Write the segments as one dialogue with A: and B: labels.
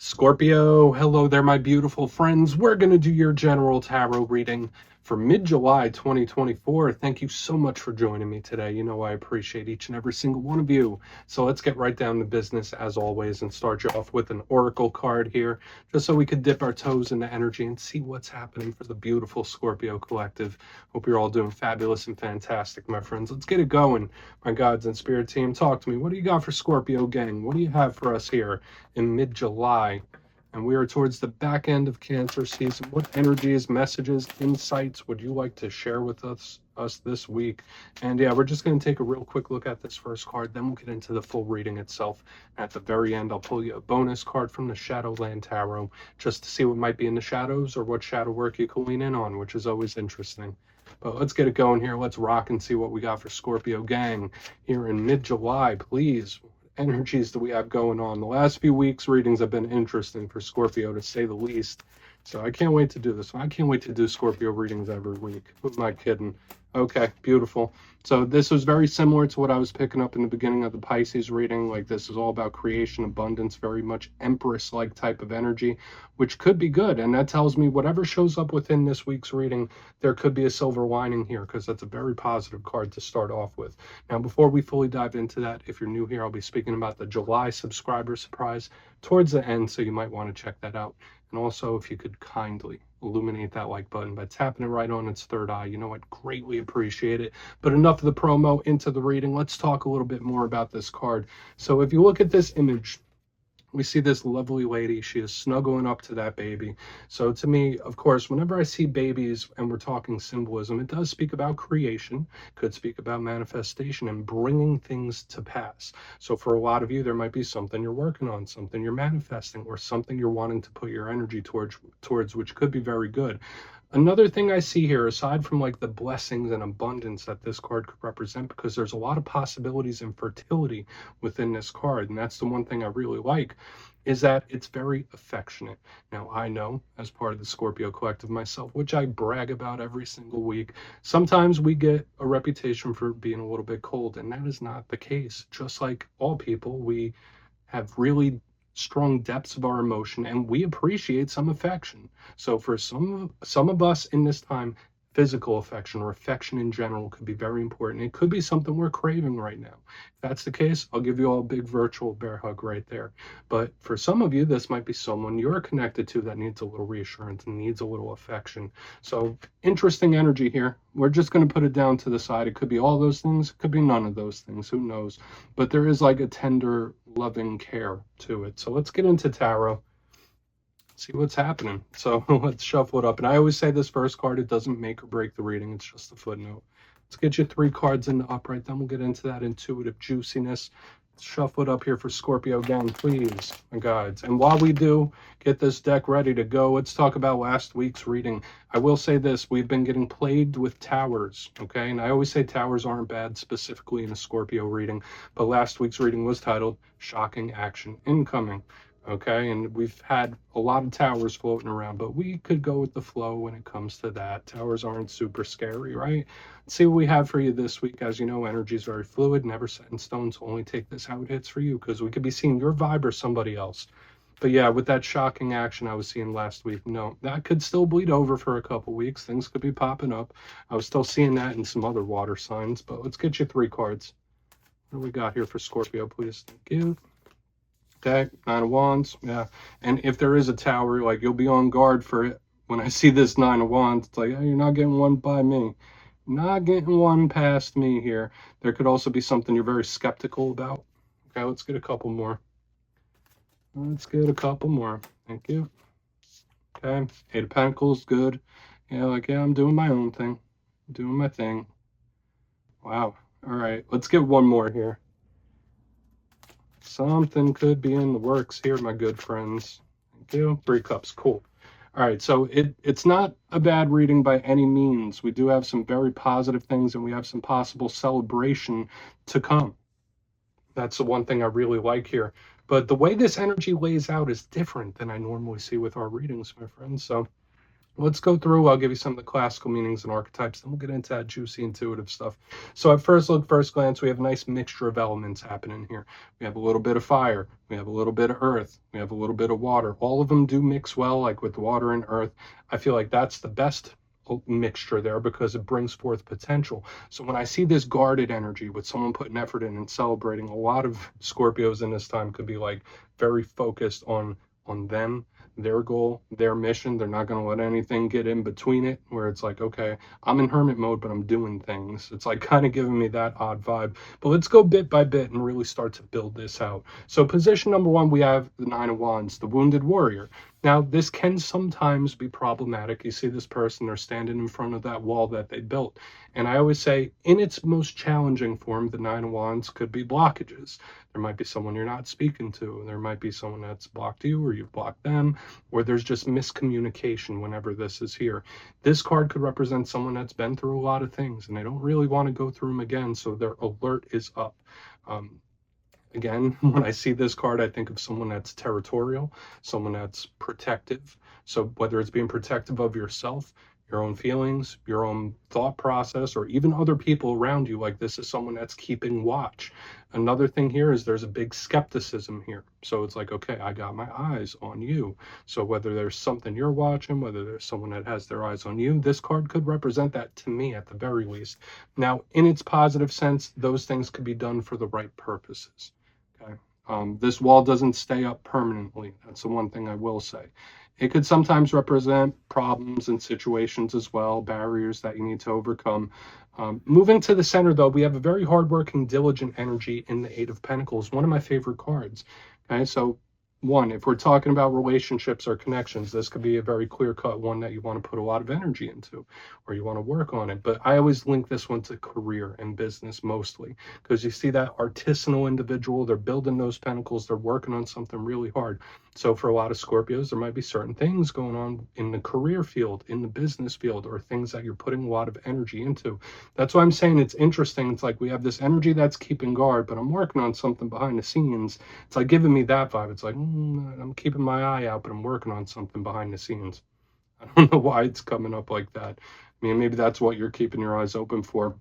A: Scorpio, hello there, my beautiful friends. We're going to do your general tarot reading for mid-July 2024. Thank you so much for joining me today. You know I appreciate each and every single one of you. So let's get right down to business as always and start you off with an oracle card here, just so we could dip our toes into energy and see what's happening for the beautiful Scorpio collective. Hope you're all doing fabulous and fantastic, my friends. Let's get it going. My gods and spirit team, talk to me. What do you got for Scorpio gang? What do you have for us here in mid-July? And we are towards the back end of Cancer season. What energies, messages, insights would you like to share with us this week? And yeah, we're just going to take a real quick look at this first card, then we'll get into the full reading itself. At the very end, I'll pull you a bonus card from the Shadowland Tarot, just to see what might be in the shadows or what shadow work you can lean in on, which is always interesting. But let's get it going here. Let's rock and see what we got for Scorpio gang here in mid-July, please. Energies that we have going on. The last few weeks readings have been interesting for Scorpio, to say the least. So I can't wait to do this. I can't wait to do Scorpio readings every week. Who am I kidding? Okay, beautiful. So this was very similar to what I was picking up in the beginning of the Pisces reading. Like, this is all about creation, abundance, very much Empress-like type of energy, which could be good. And that tells me whatever shows up within this week's reading, there could be a silver lining here, because that's a very positive card to start off with. Now, before we fully dive into that, if you're new here, I'll be speaking about the July subscriber surprise towards the end, so you might want to check that out. And also, if you could kindly illuminate that like button by tapping it right on its third eye, you know, I'd greatly appreciate it. But enough of the promo, into the reading. Let's talk a little bit more about this card. So if you look at this image, we see this lovely lady. She is snuggling up to that baby. So to me, of course, whenever I see babies and we're talking symbolism, it does speak about creation, could speak about manifestation and bringing things to pass. So for a lot of you, there might be something you're working on, something you're manifesting, or something you're wanting to put your energy towards, which could be very good. Another thing I see here, aside from like the blessings and abundance that this card could represent, because there's a lot of possibilities in fertility within this card, and that's the one thing I really like, is that it's very affectionate. Now, I know, as part of the Scorpio collective myself, which I brag about every single week, sometimes we get a reputation for being a little bit cold, and that is not the case. Just like all people, we have really strong depths of our emotion, and we appreciate some affection. So for some of us in this time, physical affection or affection in general could be very important. It could be something we're craving right now. If that's the case, I'll give you all a big virtual bear hug right there. But for some of you, this might be someone you're connected to that needs a little reassurance and needs a little affection. So interesting energy here. We're just going to put it down to the side. It could be all those things, it could be none of those things, who knows. But there is like a tender, loving care to it. So let's get into tarot, see what's happening. So let's shuffle it up. And I always say this first card, it doesn't make or break the reading, it's just a footnote. Let's get you 3 cards in the upright, then we'll get into that intuitive juiciness. Let's shuffle it up here for Scorpio gang, please, my guides. And while we do get this deck ready to go, let's talk about last week's reading. I will say this, we've been getting plagued with towers, okay? And I always say towers aren't bad, specifically in a Scorpio reading, but last week's reading was titled Shocking Action Incoming. Okay, and we've had a lot of towers floating around, but we could go with the flow when it comes to that. Towers aren't super scary, right? Let's see what we have for you this week. As you know, energy is very fluid, never set in stone, so only take this how it hits for you, because we could be seeing your vibe or somebody else. But yeah, with that shocking action I was seeing last week, no, that could still bleed over for a couple weeks. Things could be popping up. I was still seeing that in some other water signs, but let's get you 3 cards. What do we got here for Scorpio, please? Thank you. Okay, 9 of Wands, yeah. And if there is a tower, like, you'll be on guard for it. When I see this 9 of Wands, it's like, oh, you're not getting one by me. Not getting one past me here. There could also be something you're very skeptical about. Okay, let's get a couple more. Let's get a couple more. Thank you. Okay, 8 of Pentacles, good. Yeah, like, yeah, I'm doing my own thing. I'm doing my thing. Wow. All right, let's get one more here. Something could be in the works here, my good friends. Thank you. 3 cups, cool. All right, so it's not a bad reading by any means. We do have some very positive things, and we have some possible celebration to come. That's the one thing I really like here. But the way this energy lays out is different than I normally see with our readings, my friends. So Let's go through. I'll give you some of the classical meanings and archetypes, then we'll get into that juicy intuitive stuff. So at first look, first glance, we have a nice mixture of elements happening here. We have a little bit of fire, we have a little bit of earth, we have a little bit of water. All of them do mix well, like with water and earth. I feel like that's the best mixture there because it brings forth potential. So when I see this guarded energy with someone putting effort in and celebrating, a lot of Scorpios in this time could be like very focused on them, their goal, their mission. They're not going to let anything get in between it, where it's like, okay, I'm in hermit mode, but I'm doing things. It's like kind of giving me that odd vibe. But let's go bit by bit and really start to build this out. So position number one, we have the Nine of Wands, the wounded warrior. Now, this can sometimes be problematic. You see this person, they're standing in front of that wall that they built. And I always say, in its most challenging form, the Nine of Wands could be blockages. There might be someone you're not speaking to. There might be someone that's blocked you or you've blocked them, or there's just miscommunication whenever this is here. This card could represent someone that's been through a lot of things and they don't really want to go through them again, so their alert is up. Again, when I see this card, I think of someone that's territorial, someone that's protective. So whether it's being protective of yourself, your own feelings, your own thought process, or even other people around you, like this is someone that's keeping watch. Another thing here is there's a big skepticism here. So it's like, okay, I got my eyes on you. So whether there's something you're watching, whether there's someone that has their eyes on you, this card could represent that to me at the very least. Now, in its positive sense, those things could be done for the right purposes. Okay. This wall doesn't stay up permanently. That's the one thing I will say. It could sometimes represent problems and situations as well, barriers that you need to overcome. Moving to the center, though, we have a very hardworking, diligent energy in the Eight of Pentacles, one of my favorite cards. Okay, so one, if we're talking about relationships or connections, this could be a very clear-cut one that you want to put a lot of energy into, or you want to work on it. But I always link this one to career and business mostly, because you see that artisanal individual, they're building those pentacles, they're working on something really hard. So for a lot of Scorpios, there might be certain things going on in the career field, in the business field, or things that you're putting a lot of energy into. That's why I'm saying it's interesting. It's like we have this energy that's keeping guard, but I'm working on something behind the scenes. It's like giving me that vibe. It's like, I'm keeping my eye out, but I'm working on something behind the scenes. I don't know why it's coming up like that. I mean, maybe that's what you're keeping your eyes open for.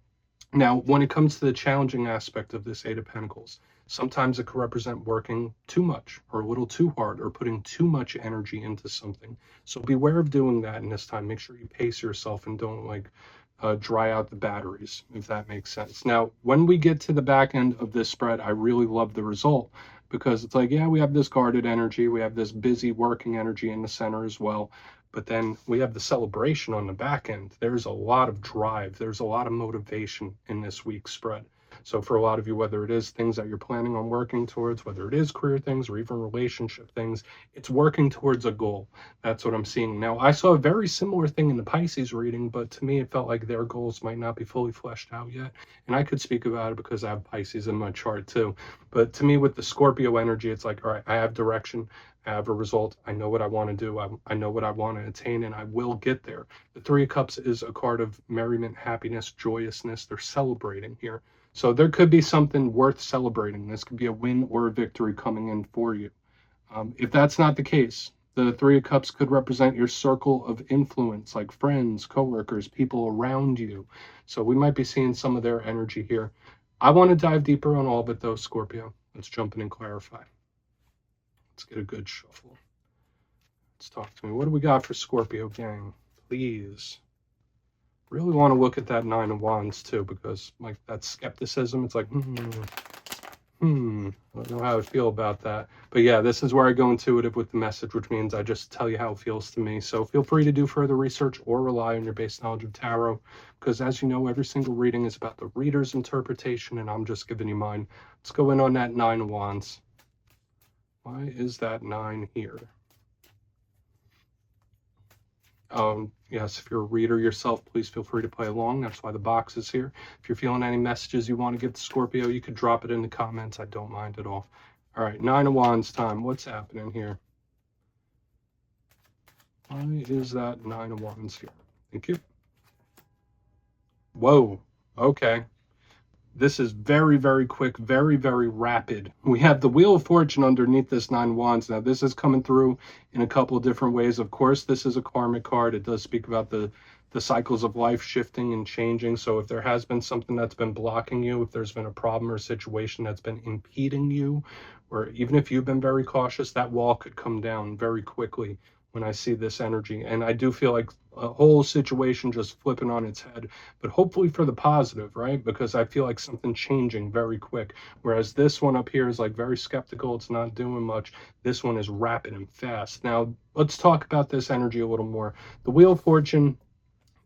A: Now, when it comes to the challenging aspect of this Eight of Pentacles, sometimes it could represent working too much or a little too hard or putting too much energy into something. So beware of doing that in this time. Make sure you pace yourself and don't like dry out the batteries, if that makes sense. Now, when we get to the back end of this spread, I really love the result because it's like, yeah, we have this guarded energy, we have this busy working energy in the center as well. But then we have the celebration on the back end. There's a lot of drive. There's a lot of motivation in this week's spread. So for a lot of you, whether it is things that you're planning on working towards, whether it is career things or even relationship things, it's working towards a goal. That's what I'm seeing. Now, I saw a very similar thing in the Pisces reading, but to me, it felt like their goals might not be fully fleshed out yet. And I could speak about it because I have Pisces in my chart too. But to me, with the Scorpio energy, it's like, all right, I have direction. I have a result. I know what I want to do. I know what I want to attain, and I will get there. The Three of Cups is a card of merriment, happiness, joyousness. They're celebrating here. So there could be something worth celebrating. This could be a win or a victory coming in for you. If that's not the case, the Three of Cups could represent your circle of influence, like friends, coworkers, people around you. So we might be seeing some of their energy here. I want to dive deeper on all of it, though, Scorpio. Let's jump in and clarify. Let's get a good shuffle. Let's talk to me. What do we got for Scorpio, gang? Please. Really want to look at that Nine of Wands too, because like that skepticism, it's like, I don't know how I feel about that. But yeah, this is where I go intuitive with the message, which means I just tell you how it feels to me. So feel free to do further research or rely on your base knowledge of tarot, because as you know, every single reading is about the reader's interpretation, and I'm just giving you mine. Let's go in on that Nine of Wands. Why is that 9 here? Yes, if you're a reader yourself, please feel free to play along. That's why the box is here. If you're feeling any messages you want to give to Scorpio, you could drop it in the comments. I don't mind at all. All right, Nine of Wands time. What's happening here? Why is that Nine of Wands here? Thank you. Whoa. Okay. This is very, very quick, very, very rapid. We have the Wheel of Fortune underneath this Nine of Wands. Now, this is coming through in a couple of different ways. Of course, this is a karmic card. It does speak about the cycles of life shifting and changing. So if there has been something that's been blocking you, if there's been a problem or situation that's been impeding you, or even if you've been very cautious, that wall could come down very quickly when I see this energy. And I do feel like a whole situation just flipping on its head, but hopefully for the positive, right? Because I feel like something changing very quick. Whereas this one up here is like very skeptical. It's not doing much. This one is rapid and fast. Now, let's talk about this energy a little more. The Wheel of Fortune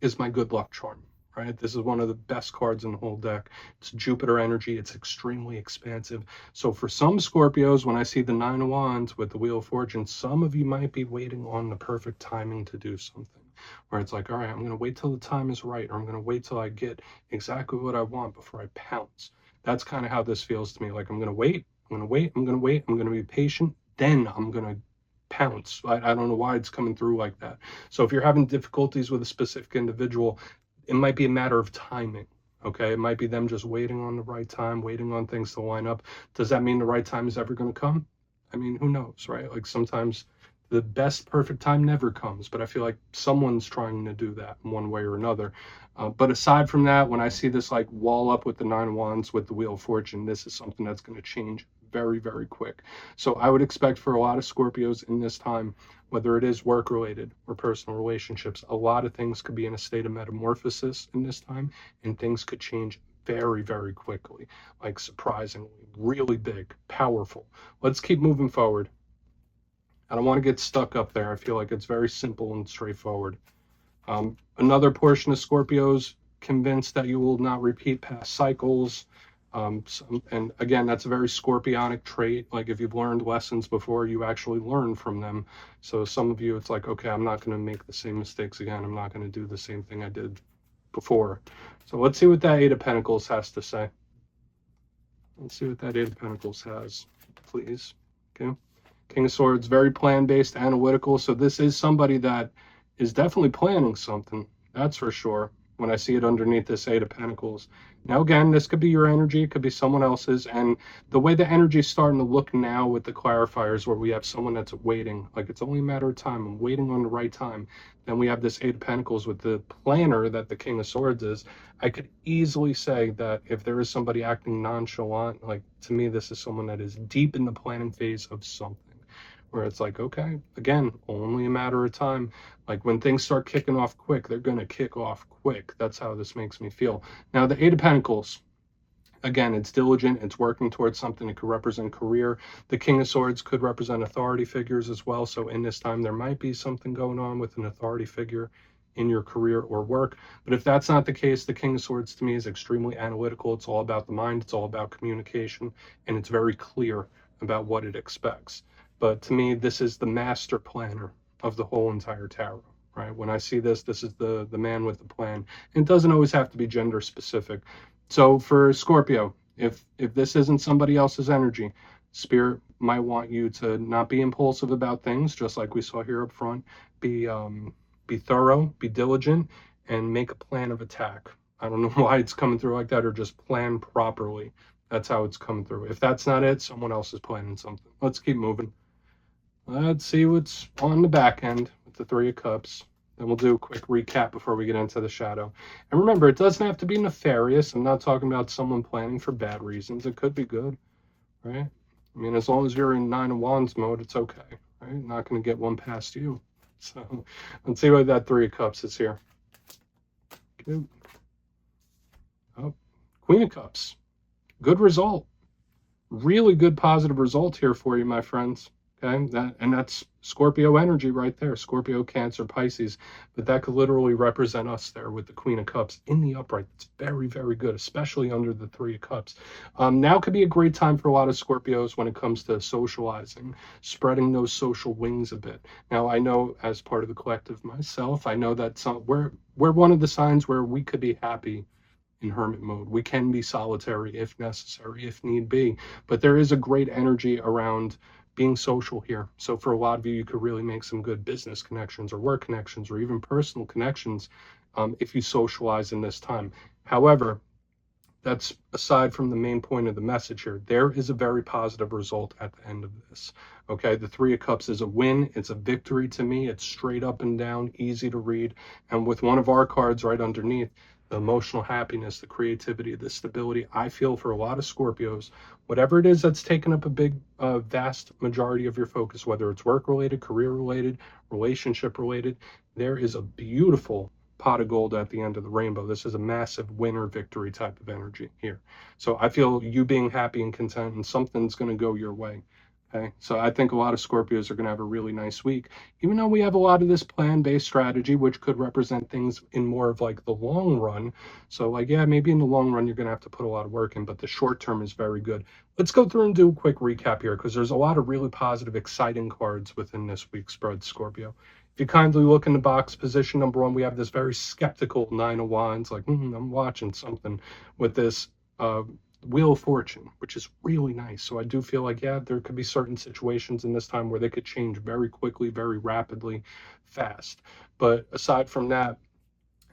A: is my good luck charm, right? This is one of the best cards in the whole deck. It's Jupiter energy. It's extremely expansive. So for some Scorpios, when I see the Nine of Wands with the Wheel of Fortune, some of you might be waiting on the perfect timing to do something, where it's like, all right, I'm going to wait till the time is right, or I'm going to wait till I get exactly what I want before I pounce. That's kind of how this feels to me. Like, I'm going to wait, I'm going to wait, I'm going to wait, I'm going to be patient, then I'm going to pounce. I don't know why it's coming through like that. So if you're having difficulties with a specific individual, it might be a matter of timing. Okay, it might be them just waiting on the right time, waiting on things to line up. Does that mean the right time is ever going to come? I mean, who knows, right? Like, sometimes the best perfect time never comes, but I feel like someone's trying to do that in one way or another. But aside from that, when I see this like wall up with the Nine of Wands with the Wheel of Fortune, this is something that's going to change very, very quick. So I would expect for a lot of Scorpios in this time, whether it is work related or personal relationships, a lot of things could be in a state of metamorphosis in this time, and things could change very, very quickly, like surprisingly, really big, powerful. Let's keep moving forward. I don't want to get stuck up there. I feel like it's very simple and straightforward. Another portion of Scorpios convinced that you will not repeat past cycles. And again, that's a very Scorpionic trait. Like, if you've learned lessons before, you actually learn from them. So some of you, it's like, okay, I'm not going to make the same mistakes again. I'm not going to do the same thing I did before. So let's see what that Eight of Pentacles has to say. Let's see what that Eight of Pentacles has, please. Okay. King of Swords, very plan-based, analytical. So this is somebody that is definitely planning something. That's for sure. When I see it underneath this Eight of Pentacles. Now, again, this could be your energy. It could be someone else's. And the way the energy is starting to look now with the clarifiers, where we have someone that's waiting, like it's only a matter of time. I'm waiting on the right time. Then we have this Eight of Pentacles with the planner that the King of Swords is. I could easily say that if there is somebody acting nonchalant, like, to me, this is someone that is deep in the planning phase of something, where it's like, okay, again, only a matter of time. Like, when things start kicking off quick, they're going to kick off quick. That's how this makes me feel. Now, the Eight of Pentacles, again, it's diligent, it's working towards something. It could represent career. The King of Swords could represent authority figures as well. So in this time, there might be something going on with an authority figure in your career or work. But if that's not the case, the King of Swords to me is extremely analytical. It's all about the mind. It's all about communication. And it's very clear about what it expects. But to me, this is the master planner of the whole entire tarot, right? When I see this, this is the man with the plan. And it doesn't always have to be gender specific. So for Scorpio, if this isn't somebody else's energy, Spirit might want you to not be impulsive about things, just like we saw here up front. Be thorough, be diligent, and make a plan of attack. I don't know why it's coming through like that, or just plan properly. That's how it's coming through. If that's not it, someone else is planning something. Let's keep moving. Let's see what's on the back end with the Three of Cups. Then we'll do a quick recap before we get into the shadow. And remember, it doesn't have to be nefarious. I'm not talking about someone planning for bad reasons. It could be good, right? I mean, as long as you're in Nine of Wands mode, it's okay, right? Not going to get one past you. So let's see what that Three of Cups is here. Good. Oh, Queen of Cups. Good result. Really good positive result here for you, my friends. Okay, that's Scorpio energy right there. Scorpio, Cancer, Pisces. But that could literally represent us there with the Queen of Cups in the upright. It's very, very good, especially under the Three of Cups. Now could be a great time for a lot of Scorpios when it comes to socializing, spreading those social wings a bit. Now, I know, as part of the collective myself, I know that we're one of the signs where we could be happy in hermit mode. We can be solitary if necessary, if need be. But there is a great energy around being social here. So for a lot of you, you could really make some good business connections or work connections or even personal connections if you socialize in this time. However, that's aside from the main point of the message here. There is a very positive result at the end of this. Okay, the Three of Cups is a win. It's a victory to me. It's straight up and down, easy to read. And with one of our cards right underneath, the emotional happiness, the creativity, the stability, I feel for a lot of Scorpios, whatever it is that's taken up a big, vast majority of your focus, whether it's work related, career related, relationship related, there is a beautiful pot of gold at the end of the rainbow. This is a massive winner victory type of energy here. So I feel you being happy and content, and something's going to go your way. Okay, so I think a lot of Scorpios are going to have a really nice week, even though we have a lot of this plan-based strategy, which could represent things in more of like the long run. So like, yeah, maybe in the long run, you're going to have to put a lot of work in, but the short term is very good. Let's go through and do a quick recap here, because there's a lot of really positive, exciting cards within this week's spread, Scorpio. If you kindly look in the box, position number one, we have this very skeptical Nine of Wands, like, I'm watching something with this Wheel of Fortune, which is really nice. So I do feel like, yeah, there could be certain situations in this time where they could change very quickly, very rapidly, fast. But aside from that,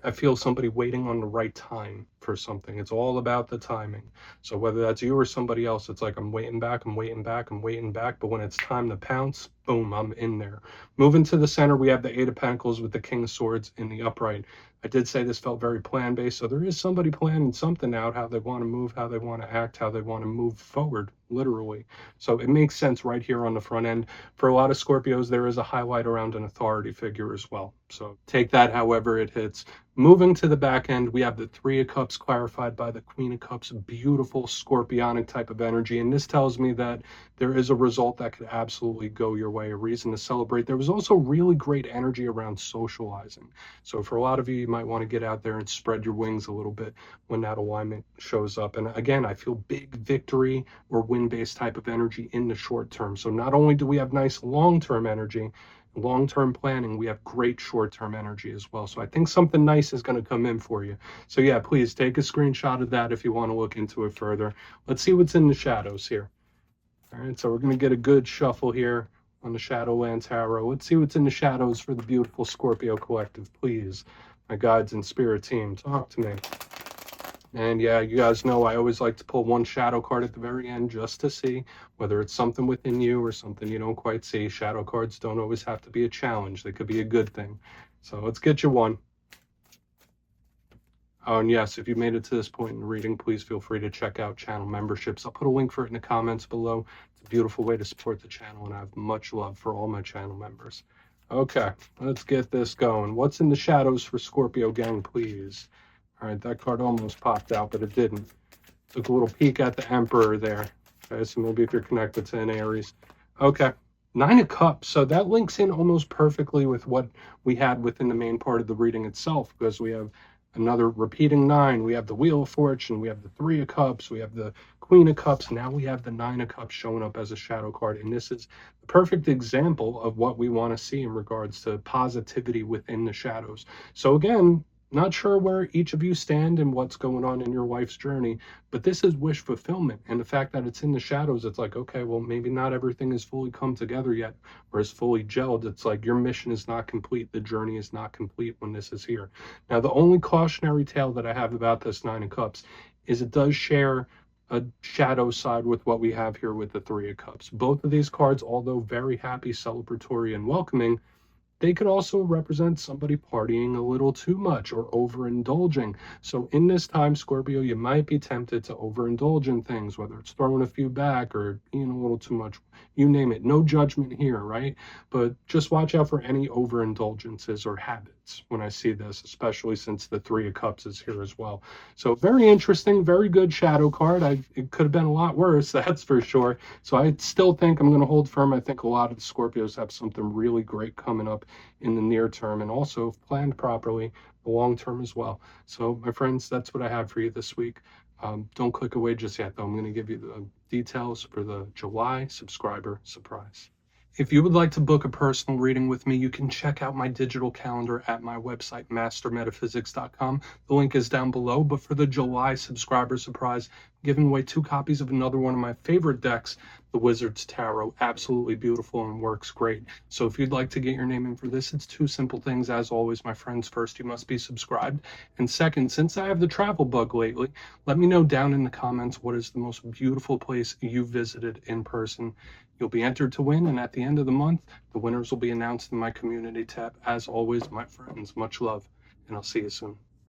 A: I feel somebody waiting on the right time for something. It's all about the timing. So whether that's you or somebody else, it's like, I'm waiting back, I'm waiting back, I'm waiting back. But when it's time to pounce, boom, I'm in there. Moving to the center, we have the Eight of Pentacles with the King of Swords in the upright. I did say this felt very plan-based. So there is somebody planning something out, how they want to move, how they want to act, how they want to move forward, literally. So it makes sense right here on the front end. For a lot of Scorpios, there is a highlight around an authority figure as well. So take that however it hits. Moving to the back end, we have the Three of Cups clarified by the Queen of Cups, beautiful scorpionic type of energy. And this tells me that there is a result that could absolutely go your way, a reason to celebrate. There was also really great energy around socializing. So for a lot of you, you might want to get out there and spread your wings a little bit when that alignment shows up. And again, I feel big victory or win-based type of energy in the short term. So not only do we have nice long-term energy, long-term planning, we have great short-term energy as well. So I think something nice is going to come in for you. So yeah, please take a screenshot of that if you want to look into it further. Let's see what's in the shadows here. All right, so we're going to get a good shuffle here on the Shadowland Tarot. Let's see what's in the shadows for the beautiful Scorpio collective, please. My guides and spirit team, talk to me. And yeah, you guys know I always like to pull one shadow card at the very end just to see whether it's something within you or something you don't quite see. Shadow cards don't always have to be a challenge. They could be a good thing. So let's get you one. Oh, and yes, if you made it to this point in the reading, please feel free to check out channel memberships. I'll put a link for it in the comments below. It's a beautiful way to support the channel, and I have much love for all my channel members. Okay, let's get this going. What's in the shadows for Scorpio gang, please? All right, that card almost popped out, but it didn't. Took a little peek at the Emperor there. Okay, so maybe if you're connected to an Aries. Okay, Nine of Cups. So that links in almost perfectly with what we had within the main part of the reading itself, because we have another repeating nine. We have the Wheel of Fortune. We have the Three of Cups. We have the Queen of Cups. Now we have the Nine of Cups showing up as a shadow card. And this is the perfect example of what we want to see in regards to positivity within the shadows. So again, not sure where each of you stand and what's going on in your life's journey, but this is wish fulfillment. And the fact that it's in the shadows, it's like, okay, well, maybe not everything is fully come together yet or is fully gelled. It's like your mission is not complete. The journey is not complete when this is here. Now, the only cautionary tale that I have about this Nine of Cups is it does share a shadow side with what we have here with the Three of Cups. Both of these cards, although very happy, celebratory, and welcoming, they could also represent somebody partying a little too much or overindulging. So in this time, Scorpio, you might be tempted to overindulge in things, whether it's throwing a few back or eating a little too much, you name it. No judgment here, right? But just watch out for any overindulgences or habits when I see this, especially since the Three of Cups is here as well. So very interesting, very good shadow card. It could have been a lot worse, that's for sure. So I still think I'm going to hold firm. I think a lot of the Scorpios have something really great coming up in the near term, and also if planned properly, the long term as well. So my friends, that's what I have for you this week. Don't click away just yet, though. I'm going to give you the details for the July subscriber surprise. If you would like to book a personal reading with me, you can check out my digital calendar at my website, mastermetaphysics.com. The link is down below. But for the July subscriber surprise, I'm giving away 2 copies of another one of my favorite decks, the Wizard's Tarot. Absolutely beautiful and works great. So if you'd like to get your name in for this, it's 2 simple things. As always, my friends, first, you must be subscribed. And second, since I have the travel bug lately, let me know down in the comments what is the most beautiful place you visited in person. You'll be entered to win, and at the end of the month, the winners will be announced in my community tab. As always, my friends, much love, and I'll see you soon.